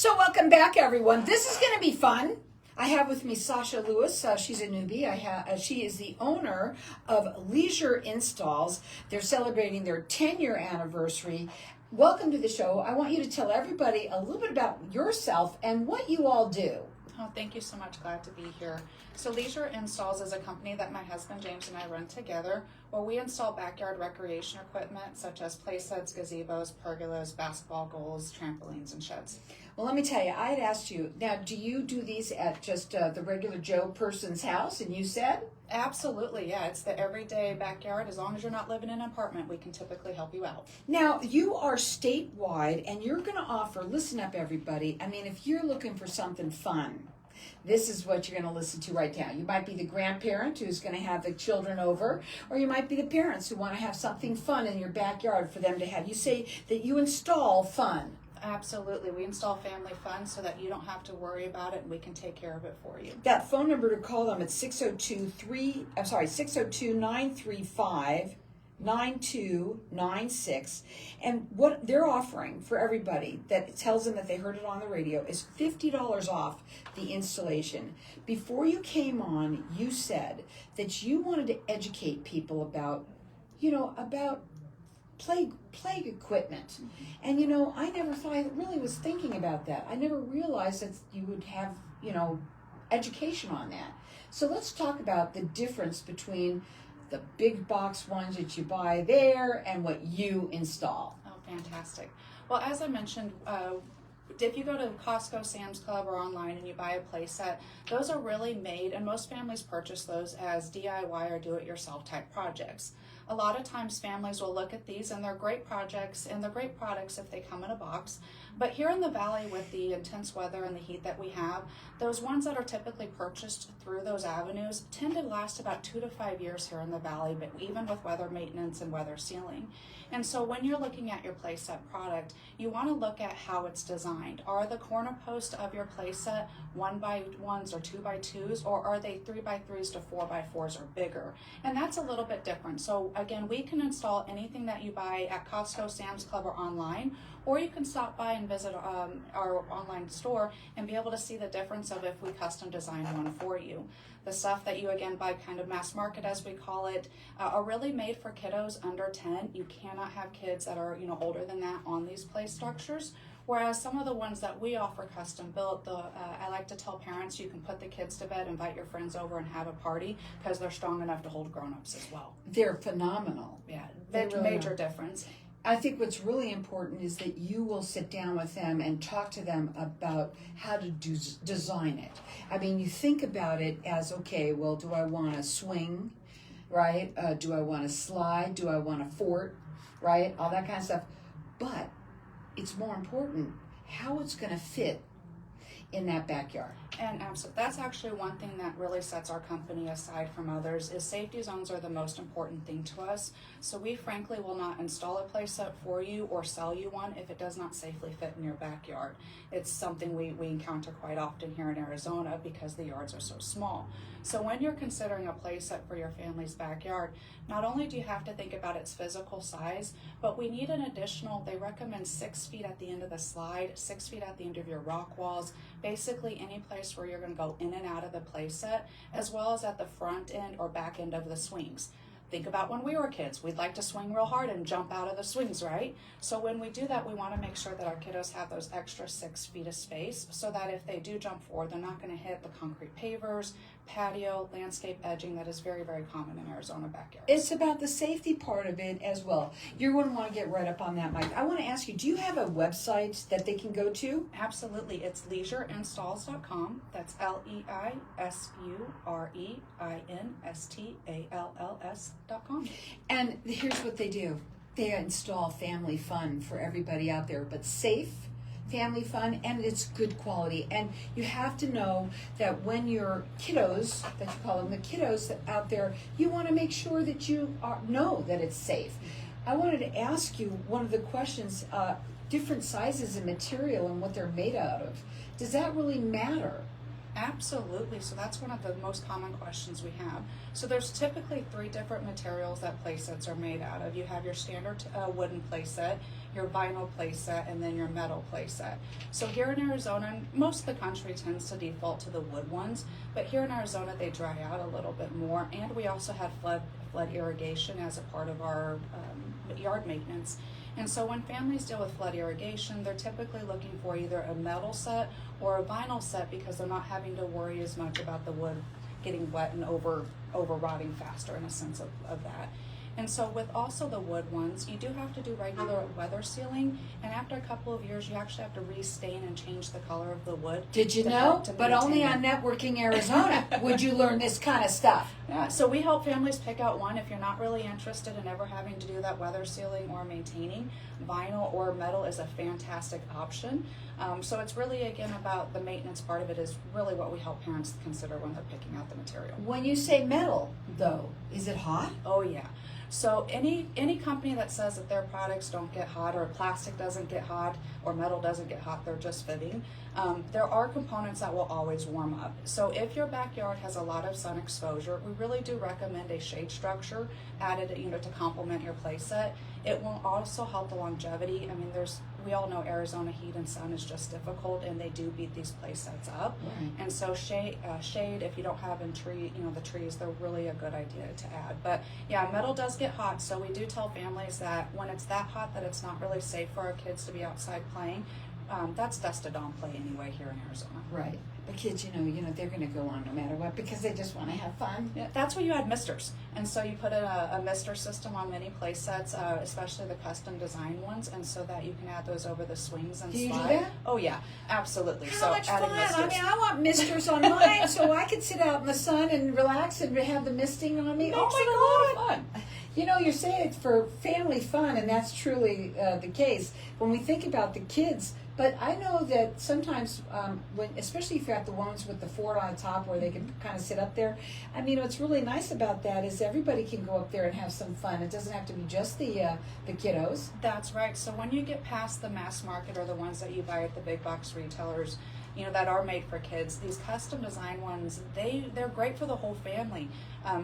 So welcome back, everyone. This is going to be fun. I have with me Sasha Lewis. She's a newbie. She is the owner of Leisure Installs. They're celebrating their 10-year anniversary. Welcome to the show. I want you to tell everybody a little bit about yourself and what you all do. Oh, thank you so much. Glad to be here. So Leisure Installs is a company that my husband James and I run together, where we install backyard recreation equipment such as play sets, gazebos, pergolas, basketball goals, trampolines, and sheds. Well, let me tell you, I had asked you, now, do you do these at just the regular Joe person's house? And you said? Absolutely, yeah. It's the everyday backyard. As long as you're not living in an apartment, we can typically help you out. Now, you are statewide, and you're going to offer, listen up, everybody. I mean, if you're looking for something fun, this is what you're going to listen to right now. You might be the grandparent who's going to have the children over, or you might be the parents who want to have something fun in your backyard for them to have. You say that you install fun. Absolutely. We install family fun so that you don't have to worry about it and we can take care of it for you. That phone number to call them at 602-935-9296. And what they're offering for everybody that tells them that they heard it on the radio is $50 off the installation. Before you came on, you said that you wanted to educate people about plague equipment. And I never thought, I really was thinking about that. I never realized that you would have, education on that. So let's talk about the difference between the big box ones that you buy there and what you install. Oh, fantastic. Well, as I mentioned, if you go to Costco, Sam's Club, or online and you buy a play set, those are really made, and most families purchase those as DIY or do-it-yourself type projects. A lot of times families will look at these and they're great projects and they're great products if they come in a box. But here in the valley with the intense weather and the heat that we have, those ones that are typically purchased through those avenues tend to last about 2 to 5 years here in the valley, but even with weather maintenance and weather sealing. And so when you're looking at your playset product, you want to look at how it's designed. Are the corner posts of your playset 1x1s or 2x2s, or are they 3x3s to 4x4s or bigger? And that's a little bit different. So again, we can install anything that you buy at Costco, Sam's Club, or online, or you can stop by and visit our online store and be able to see the difference of if we custom design one for you. The stuff that you again buy kind of mass market, as we call it, are really made for kiddos under 10. You cannot have kids that are older than that on these play structures. Whereas some of the ones that we offer custom built, I like to tell parents you can put the kids to bed, invite your friends over, and have a party because they're strong enough to hold grown-ups as well. They're phenomenal. Yeah, major difference. I think what's really important is that you will sit down with them and talk to them about how to design it. I mean, you think about it as, okay, well, do I want a swing, right? Do I want a slide? Do I want a fort, right? All that kind of stuff. But it's more important how it's going to fit in that backyard. And absolutely, that's actually one thing that really sets our company aside from others is safety zones are the most important thing to us. So we frankly will not install a play set for you or sell you one if it does not safely fit in your backyard. It's something we encounter quite often here in Arizona because the yards are so small. So when you're considering a play set for your family's backyard, not only do you have to think about its physical size, but we need an additional, they recommend 6 feet at the end of the slide, 6 feet at the end of your rock walls, basically any place where you're going to go in and out of the play set, as well as at the front end or back end of the swings. Think about when we were kids. We'd like to swing real hard and jump out of the swings, right? So when we do that, we want to make sure that our kiddos have those extra 6 feet of space so that if they do jump forward, they're not going to hit the concrete pavers, patio, landscape edging that is very, very common in Arizona backyards. It's about the safety part of it as well. You're going to want to get right up on that, Mike. I want to ask you, do you have a website that they can go to? Absolutely. It's leisureinstalls.com. That's LEISUREINSTALLS.com. And here's what they do. They install family fun for everybody out there, but safe family fun, and it's good quality. And you have to know that when your kiddos, that you call them the kiddos out there, you want to make sure that you know that it's safe. I wanted to ask you one of the questions, different sizes and material and what they're made out of. Does that really matter? Absolutely. So that's one of the most common questions we have. So there's typically 3 different materials that play sets are made out of. You have your standard wooden play set. your vinyl playset, and then your metal playset. So here in Arizona, and most of the country tends to default to the wood ones, but here in Arizona they dry out a little bit more, and we also had flood irrigation as a part of our yard maintenance. And so when families deal with flood irrigation, they're typically looking for either a metal set or a vinyl set because they're not having to worry as much about the wood getting wet and over rotting faster, in a sense of that. And so with also the wood ones, you do have to do regular weather sealing, and after a couple of years you actually have to restain and change the color of the wood. Did you to know? help to But only maintain on it. Networking Arizona would you learn this kind of stuff. Yeah, so we help families pick out one if you're not really interested in ever having to do that weather sealing or maintaining. Vinyl or metal is a fantastic option. So it's really, again, about the maintenance part of it is really what we help parents consider when they're picking out the material. When you say metal, though, is it hot? Oh yeah. So any company that says that their products don't get hot, or plastic doesn't get hot, or metal doesn't get hot, they're just fibbing. There are components that will always warm up. So if your backyard has a lot of sun exposure, we really do recommend a shade structure added, to complement your playset. It will also help the longevity. I mean, we all know Arizona heat and sun is just difficult, and they do beat these play sets up. Right. And so shade, if you don't have the trees, they're really a good idea to add. But yeah, metal does get hot, so we do tell families that when it's that hot that it's not really safe for our kids to be outside playing, that's dusted on play anyway here in Arizona. Right. The kids, they're going to go on no matter what because they just want to have fun. Yeah, that's why you add misters. And so you put in a mister system on many play sets, especially the custom design ones, and so that you can add those over the swings and Do you do slide. that? Oh yeah, absolutely. How So much adding fun! misters. I mean, I want misters on mine so I can sit out in the sun and relax and have the misting on me. Makes Oh it my a God! lot of fun. You're saying it's for family fun, and that's truly the case when we think about the kids. But I know that sometimes, especially if you have the ones with the fort on the top where they can kind of sit up there, I mean, what's really nice about that is everybody can go up there and have some fun. It doesn't have to be just the kiddos. That's right. So when you get past the mass market or the ones that you buy at the big box retailers, that are made for kids, these custom design ones, they're great for the whole family.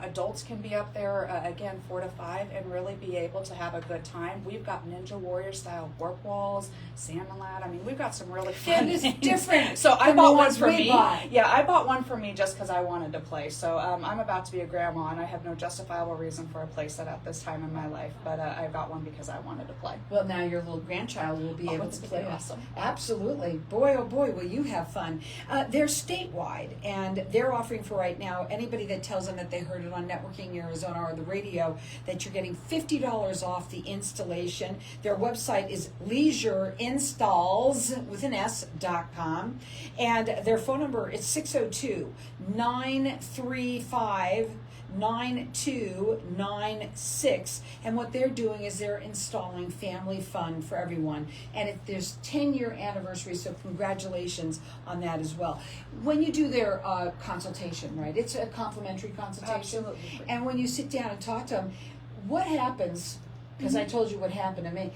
Adults can be up there, again, 4 to 5, and really be able to have a good time. We've got Ninja Warrior style warp walls, Salmon Lad. I mean, we've got some really fun it's things. different. So I from bought the one ones for we me. buy. Yeah, I bought one for me just because I wanted to play. So I'm about to be a grandma, and I have no justifiable reason for a play set at this time in my life. But I got one because I wanted to play. Well, now your little grandchild will be able it's to gonna play. be awesome. Absolutely. Boy, oh boy, will you have fun. They're statewide, and they're offering for right now, anybody that tells them that they heard it on Networking Arizona or the radio, that you're getting $50 off the installation. Their website is leisureinstalls.com, and their phone number is 602-935-9296, and what they're doing is they're installing family fun for everyone, and there's 10-year anniversary, so congratulations on that as well. When you do their consultation, right, it's a complimentary consultation. Absolutely. And when you sit down and talk to them, what happens, because I told you what happened to me,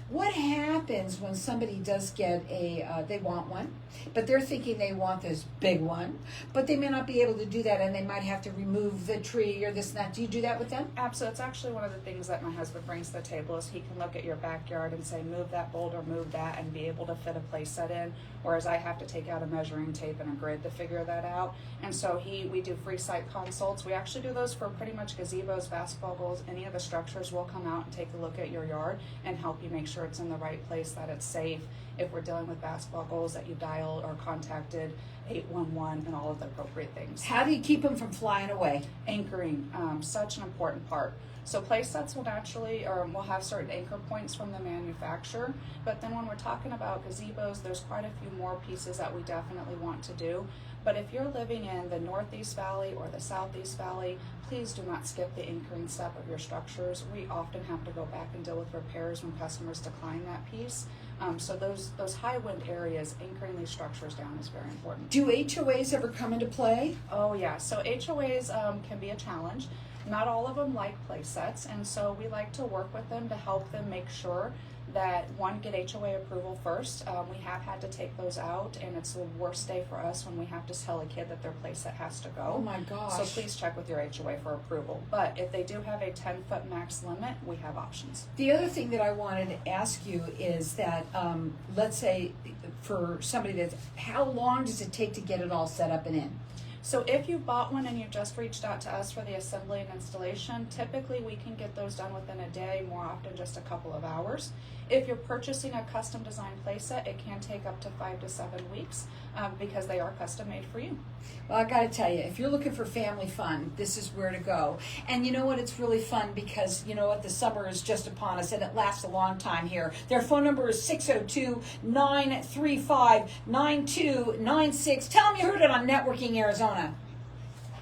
what happens when somebody does get they want one, but they're thinking they want this big one, but they may not be able to do that, and they might have to remove the tree or this and that. Do you do that with them? Absolutely. It's actually one of the things that my husband brings to the table is he can look at your backyard and say, move that boulder, move that, and be able to fit a play set in, whereas I have to take out a measuring tape and a grid to figure that out. And so we do free site consults. We actually do those for pretty much gazebos, basketball goals, any of the structures. We'll come out and take a look at your yard and help you make sure it's in the right place, that it's safe. If we're dealing with basketball goals, that you dialed or contacted 811 and all of the appropriate things. How do you keep them from flying away? Anchoring, such an important part. So play sets will naturally, or will have certain anchor points from the manufacturer, but then when we're talking about gazebos, there's quite a few more pieces that we definitely want to do. But if you're living in the Northeast Valley or the Southeast Valley, please do not skip the anchoring step of your structures. We often have to go back and deal with repairs when customers decline that piece. So those high wind areas, anchoring these structures down is very important. Do HOAs ever come into play? Oh yeah, so HOAs can be a challenge. Not all of them like play sets, and so we like to work with them to help them make sure that one, get HOA approval first. We have had to take those out, and it's the worst day for us when we have to tell a kid that their playset has to go. Oh my gosh. So please check with your HOA for approval. But if they do have a 10-foot max limit, we have options. The other thing that I wanted to ask you is that, let's say for somebody that's, how long does it take to get it all set up and in? So if you bought one and you just reached out to us for the assembly and installation, typically we can get those done within a day, more often just a couple of hours. If you're purchasing a custom design playset, it can take up to 5 to 7 weeks because they are custom made for you. Well, I gotta tell you, if you're looking for family fun, this is where to go. And you know what, it's really fun because you know what, the summer is just upon us and it lasts a long time here. Their phone number is 602-935-9296. Tell them you heard it on Networking Arizona.